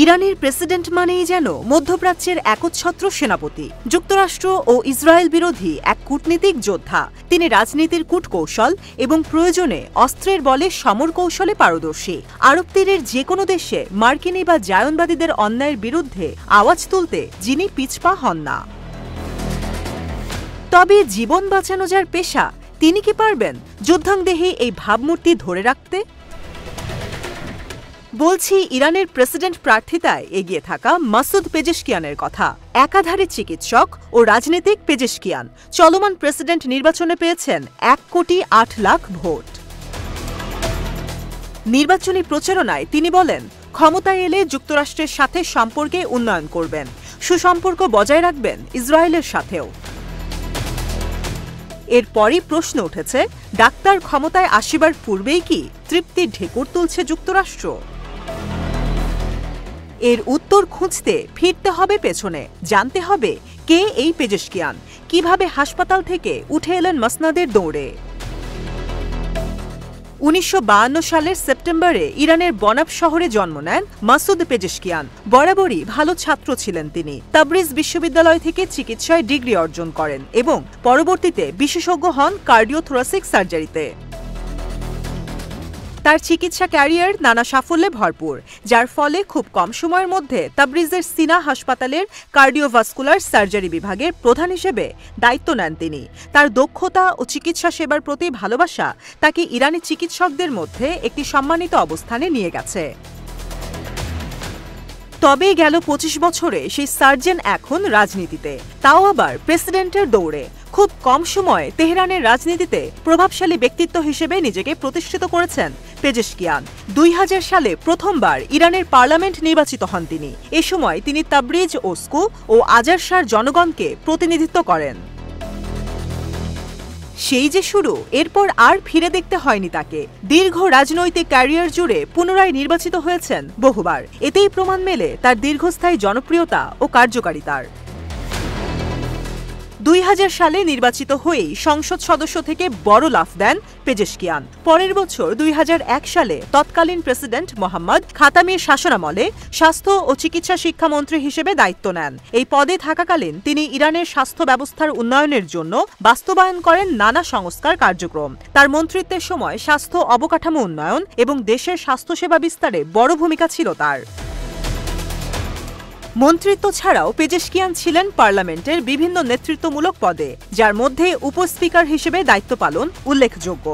ইরানের প্রেসিডেন্ট মানেই যেন মধ্যপ্রাচ্যের একচ্ছত্র সেনাপতি, যুক্তরাষ্ট্র ও ইসরায়েল বিরোধী এক কূটনীতিক যোদ্ধা। তিনি রাজনীতির কূটকৌশল এবং প্রয়োজনে অস্ত্রের বলে সমর কৌশলে পারদর্শী। আরব তীরের যে কোনো দেশে মার্কিনী বা জায়নবাদীদের অন্যায়ের বিরুদ্ধে আওয়াজ তুলতে যিনি পিছপা হন না। তবে জীবন বাঁচানো যার পেশা, তিনি কি পারবেন যুদ্ধাংদেহী এই ভাবমূর্তি ধরে রাখতে? বলছি ইরানের প্রেসিডেন্ট প্রার্থিতায় এগিয়ে থাকা মাসুদ পেজেশকিয়ানের কথা। একাধারে চিকিৎসক ও রাজনীতিক পেজেশকিয়ান চলমান প্রেসিডেন্ট নির্বাচনে পেয়েছেন 1,08,00,000 ভোট। নির্বাচনী প্রচারণায় তিনি বলেন, ক্ষমতায় এলে যুক্তরাষ্ট্রের সাথে সম্পর্কে উন্নয়ন করবেন, সুসম্পর্ক বজায় রাখবেন ইসরায়েলের সাথেও। এরপরই প্রশ্ন উঠেছে, ডাক্তার ক্ষমতায় আসিবার পূর্বেই কি তৃপ্তির ঢেকুর তুলছে যুক্তরাষ্ট্র? এর উত্তর খুঁজতে ফিরতে হবে পেছনে, জানতে হবে কে এই পেজেশকিয়ান, কিভাবে হাসপাতাল থেকে উঠে এলেন মসনদের দৌড়ে। 1952 সালের সেপ্টেম্বরে ইরানের বনাব শহরে জন্ম নেন মাসুদ পেজেশকিয়ান। বরাবরই ভালো ছাত্র ছিলেন তিনি। তাবরিজ বিশ্ববিদ্যালয় থেকে চিকিৎসায় ডিগ্রি অর্জন করেন এবং পরবর্তীতে বিশেষজ্ঞ হন কার্ডিওথোরাসিক সার্জারিতে। তার চিকিৎসা ক্যারিয়ার নানা সাফল্যে ভরপুর, যার ফলে খুব কম সময়ের মধ্যে তাবরিজের সিনা হাসপাতালের কার্ডিওভাস্কুলার সার্জারি বিভাগের প্রধান হিসেবে দায়িত্ব নেন তিনি। তার দক্ষতা ও চিকিৎসা সেবার প্রতি ভালোবাসা তাকে ইরানি চিকিৎসকদের মধ্যে একটি সম্মানিত অবস্থানে নিয়ে গেছে। তবে গেল 25 বছরে সেই সার্জন এখন রাজনীতিতে, তাও আবার প্রেসিডেন্টের দৌড়ে। খুব কম সময়ে তেহরানের রাজনীতিতে প্রভাবশালী ব্যক্তিত্ব হিসেবে নিজেকে প্রতিষ্ঠিত করেছেন পেজেশকিয়ান। 2000 সালে প্রথমবার ইরানের পার্লামেন্ট নির্বাচিত হন তিনি। এ সময় তিনি তাবরিজ, ওস্কু ও আজারশার জনগণকে প্রতিনিধিত্ব করেন। সেই যে শুরু, এরপর আর ফিরে দেখতে হয়নি তাকে। দীর্ঘ রাজনৈতিক ক্যারিয়ার জুড়ে পুনরায় নির্বাচিত হয়েছেন বহুবার। এতেই প্রমাণ মেলে তার দীর্ঘস্থায়ী জনপ্রিয়তা ও কার্যকারিতার। 2000 সালে নির্বাচিত হয়েই সংসদ সদস্য থেকে বড় লাফ দেন পেজেশকিয়ান। পরের বছর 2001 সালে তৎকালীন প্রেসিডেন্ট মোহাম্মদ খাতামির শাসনামলে স্বাস্থ্য ও চিকিৎসা শিক্ষামন্ত্রী হিসেবে দায়িত্ব নেন। এই পদে থাকাকালীন তিনি ইরানের স্বাস্থ্য ব্যবস্থার উন্নয়নের জন্য বাস্তবায়ন করেন নানা সংস্কার কার্যক্রম। তার মন্ত্রিত্বের সময় স্বাস্থ্য অবকাঠামো উন্নয়ন এবং দেশের স্বাস্থ্যসেবা বিস্তারে বড় ভূমিকা ছিল তার। মন্ত্রিত্ব ছাড়াও পেজেশকিয়ান ছিলেন পার্লামেন্টের বিভিন্ন নেতৃত্বমূলক পদে, যার মধ্যে উপস্পিকার হিসেবে দায়িত্ব পালন উল্লেখযোগ্য।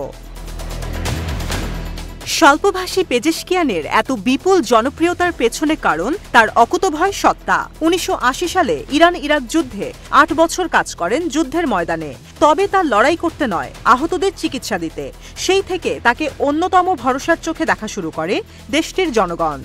স্বল্পভাষী পেজেশকিয়ানের এত বিপুল জনপ্রিয়তার পেছনে কারণ তার অকুতোভয় সত্তা। 1980 সালে ইরান-ইরাক যুদ্ধে 8 বছর কাজ করেন যুদ্ধের ময়দানে। তবে তার লড়াই করতে নয়, আহতদের চিকিৎসা দিতে। সেই থেকে তাকে অন্যতম ভরসার চোখে দেখা শুরু করে দেশটির জনগণ।